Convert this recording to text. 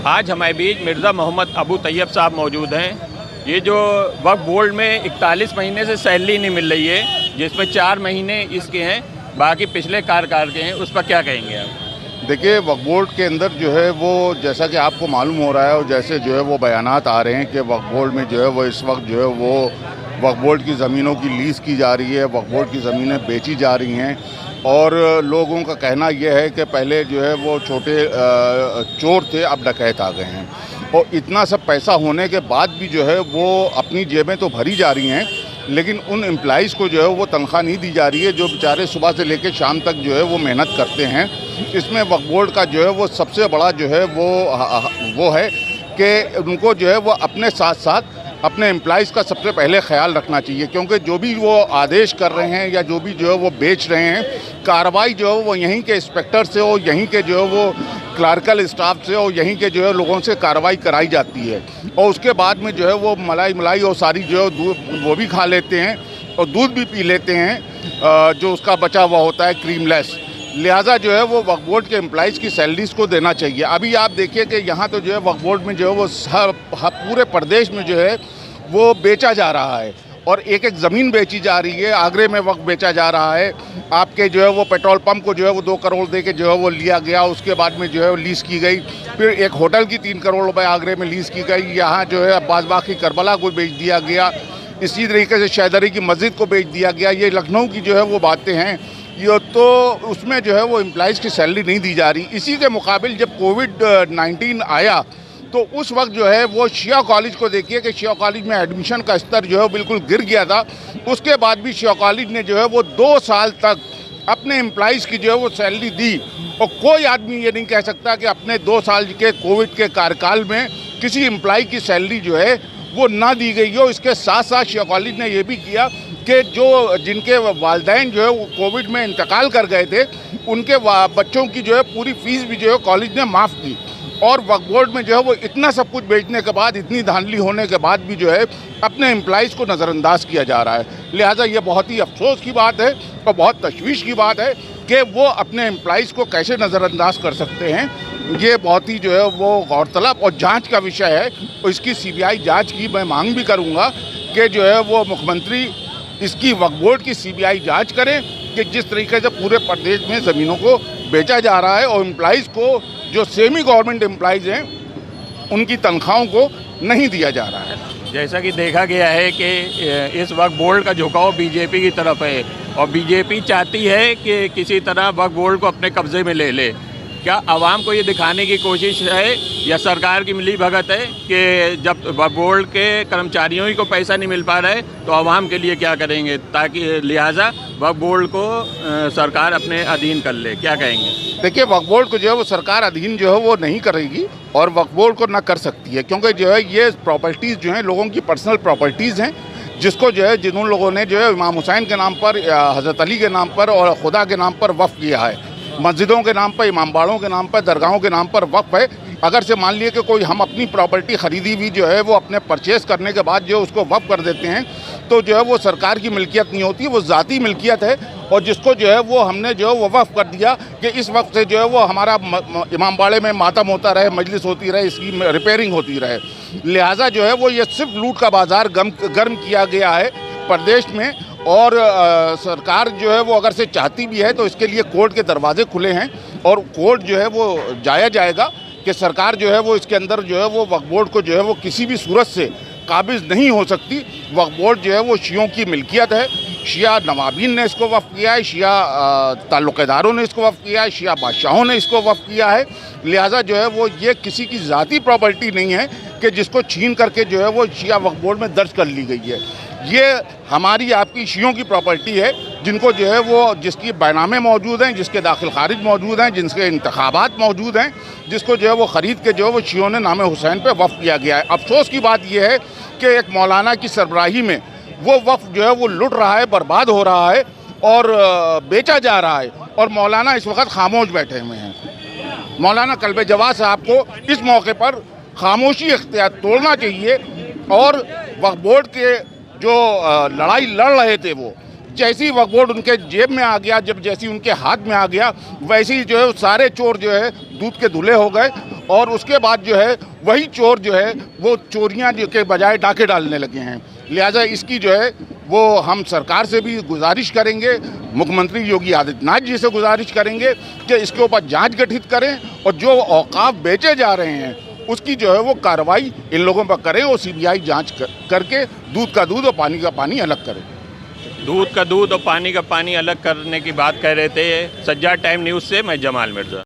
आज हमारे बीच मिर्ज़ा मोहम्मद अबू तैयब साहब मौजूद हैं। ये जो वक्फ बोर्ड में 41 महीने से सैलरी नहीं मिल रही है, जिसमें 4 महीने इसके हैं, बाकी पिछले कार्यकाल के हैं, उस पर क्या कहेंगे आप? देखिए, वक्फ बोर्ड के अंदर जो है वो, जैसा कि आपको मालूम हो रहा है और जैसे जो है वो बयानात आ रहे हैं कि वक्फ बोर्ड में जो है वो इस वक्त जो है वो वक्फ बोर्ड की ज़मीनों की लीज़ की जा रही है, वक्फ बोर्ड की ज़मीनें बेची जा रही हैं। और लोगों का कहना यह है कि पहले जो है वो छोटे चोर थे, अब डकैत आ गए हैं। और इतना सब पैसा होने के बाद भी जो है वो अपनी जेबें तो भरी जा रही हैं, लेकिन उन एम्प्लॉइज़ को जो है वो तनख्वाह नहीं दी जा रही है, जो बेचारे सुबह से लेकर शाम तक जो है वो मेहनत करते हैं। इसमें वक्फ बोर्ड का जो है वो सबसे बड़ा जो है वो है कि उनको जो है वो अपने साथ साथ अपने एम्प्लॉइज़ का सबसे पहले ख्याल रखना चाहिए, क्योंकि जो भी वो आदेश कर रहे हैं या जो भी जो है वो बेच रहे हैं, कार्रवाई जो है वो यहीं के इंस्पेक्टर से हो, यहीं के जो है वो क्लर्कल स्टाफ से और यहीं के जो है लोगों से कार्रवाई कराई जाती है। और उसके बाद में जो है वो मलाई और सारी जो है दूध वो भी खा लेते हैं और दूध भी पी लेते हैं जो उसका बचा हुआ होता है क्रीमलेस। लिहाजा जो है वो वक्फ बोर्ड के एम्प्लॉइज़ की सैलरीज़ को देना चाहिए। अभी आप देखिए कि यहाँ तो जो है वक्फ बोर्ड में जो है वो पूरे प्रदेश में जो है वो बेचा जा रहा है और एक एक ज़मीन बेची जा रही है। आगरे में वक्फ बेचा जा रहा है, आपके जो है वो पेट्रोल पंप को जो है वो 2 करोड़ दे के जो है वो लिया गया, उसके बाद में जो है वो लीज़ की गई। फिर एक होटल की 3 करोड़ रुपए आगरे में लीज़ की गई। यहाँ जो है अब्बास बाग की करबला को बेच दिया गया, इसी तरीके से शहदरी की मस्जिद को बेच दिया गया। ये लखनऊ की जो है वो बातें हैं। ये तो उसमें जो है वो एम्प्लॉइज़ की सैलरी नहीं दी जा रही। इसी के मुकाबिल जब कोविड-19 आया तो उस वक्त जो है वो शिया कॉलेज को देखिए कि शिया कॉलेज में एडमिशन का स्तर जो है बिल्कुल गिर गया था। उसके बाद भी शिया कॉलेज ने जो है वो 2 साल तक अपने एम्प्लॉइज़ की जो है वो सैलरी दी और कोई आदमी ये नहीं कह सकता कि अपने 2 साल के कोविड के कार्यकाल में किसी एम्प्लॉय की सैलरी जो है वो ना दी गई हो। इसके साथ साथ शिया कॉलेज ने ये भी किया कि जो जिनके वालिदैन जो है वो कोविड में इंतकाल कर गए थे, उनके बच्चों की जो है पूरी फ़ीस भी जो है कॉलेज ने माफ़ की। और वक्फ बोर्ड में जो है वो इतना सब कुछ बेचने के बाद, इतनी धांधली होने के बाद भी जो है अपने एम्प्लॉइज़ को नज़रअंदाज किया जा रहा है। लिहाजा ये बहुत ही अफसोस की बात है और बहुत तशवीश की बात है कि वो अपने एम्प्लॉइज़ को कैसे नज़रअंदाज कर सकते हैं। ये बहुत ही जो है वो गौरतलब और जांच का विषय है और इसकी सीबीआई जांच की मैं मांग भी करूँगा कि जो है वो मुख्यमंत्री इसकी वक्फ बोर्ड की सीबीआई जांच करें कि जिस तरीके से पूरे प्रदेश में ज़मीनों को बेचा जा रहा है और एम्प्लॉइज़ को, जो सेमी गवर्नमेंट एम्प्लॉइज़ हैं, उनकी तनख्वाहों को नहीं दिया जा रहा है। जैसा कि देखा गया है कि इस वक्फ बोर्ड का झुकाव बीजेपी की तरफ है और बीजेपी चाहती है कि किसी तरह वक्फ बोर्ड को अपने कब्जे में ले ले। क्या आवाम को ये दिखाने की कोशिश है या सरकार की मिली भगत है कि जब वक्फ बोर्ड के कर्मचारियों ही को पैसा नहीं मिल पा रहा है तो आवाम के लिए क्या करेंगे, ताकि लिहाजा वक्फ बोर्ड को सरकार अपने अधीन कर ले? क्या कहेंगे? देखिए, वक्फ बोर्ड को जो है वो सरकार अधीन जो है वो नहीं करेगी और वक्फ बोर्ड को ना कर सकती है, क्योंकि जो है ये प्रॉपर्टीज़ जो हैं लोगों की पर्सनल प्रॉपर्टीज़ हैं, जिसको जो है जिन लोगों ने जो है इमाम हुसैन के नाम पर, हज़रत अली के नाम पर और खुदा के नाम पर वक्फ किया है। मस्जिदों के नाम पर, इमाम बाड़ों के नाम पर, दरगाहों के नाम पर वक्फ है। अगर से मान लिए कि कोई हम अपनी प्रॉपर्टी ख़रीदी हुई जो है वो अपने परचेज़ करने के बाद जो उसको वक्फ कर देते हैं तो जो है वो सरकार की मिल्कियत नहीं होती, वो ज़ाती मिल्कियत है। और जिसको जो है वो हमने जो है वो वक्फ कर दिया कि इस वक्त से जो है वो हमारा इमाम बाड़े में मातम होता रहे, मजलिस होती रहे, इसकी रिपेयरिंग होती रहे। लिहाजा जो है वो ये सिर्फ लूट का बाज़ार गर्म किया गया है प्रदेश में। और सरकार जो है वो अगर से चाहती भी है तो इसके लिए कोर्ट के दरवाजे खुले हैं और कोर्ट जो है वो जाएगा कि सरकार जो है वो इसके अंदर जो है वो वक्फ बोर्ड को जो है वो किसी भी सूरत से काबिज नहीं हो सकती। वक्फ बोर्ड जो है वो शियों की मिल्कियत है। शिया नवाबीन ने इसको वक्फ किया है, शिया ताल्लुक़दारों ने इसको वक्फ किया है, शिया बादशाहों ने इसको वक्फ किया है। लिहाजा जो है वो ये किसी की ज़ाती प्रॉपर्टी नहीं है कि जिसको छीन करके जो है वो शिया वक्फ बोर्ड में दर्ज कर ली गई है। ये हमारी आपकी शियों की प्रॉपर्टी है, जिनको जो है वो जिसकी बैनामे मौजूद हैं, जिसके दाखिल खारिज मौजूद हैं, जिनके इंतखाबात मौजूद हैं, जिसको जो है वो ख़रीद के जो है वो शियों ने नाम हुसैन पे वक्फ किया गया है। अफसोस की बात यह है कि एक मौलाना की सरबराही में वो वक्फ जो है वो लुट रहा है, बर्बाद हो रहा है और बेचा जा रहा है और मौलाना इस वक्त खामोश बैठे हुए हैं। मौलाना कल्बे जवाद साहब को इस मौके पर खामोशी इख्तियार तोड़ना चाहिए और वक्फ बोर्ड के जो लड़ाई लड़ रहे थे वो जैसी वक्फ बोर्ड उनके जेब में आ गया, जब जैसी उनके हाथ में आ गया, वैसे ही जो है सारे चोर जो है दूध के धुले हो गए और उसके बाद जो है वही चोर जो है वो चोरियां जो के बजाय डाके डालने लगे हैं। लिहाजा इसकी जो है वो हम सरकार से भी गुजारिश करेंगे, मुख्यमंत्री योगी आदित्यनाथ जी से गुजारिश करेंगे कि इसके ऊपर जांच गठित करें और जो औकाफ बेचे जा रहे हैं उसकी जो है वो कार्रवाई इन लोगों पर करें और सीबीआई जांच करके दूध का दूध और पानी का पानी अलग करें। दूध का दूध और पानी का पानी अलग करने की बात कह रहे थे। सज्जा टाइम न्यूज़ से मैं जमाल मिर्ज़ा।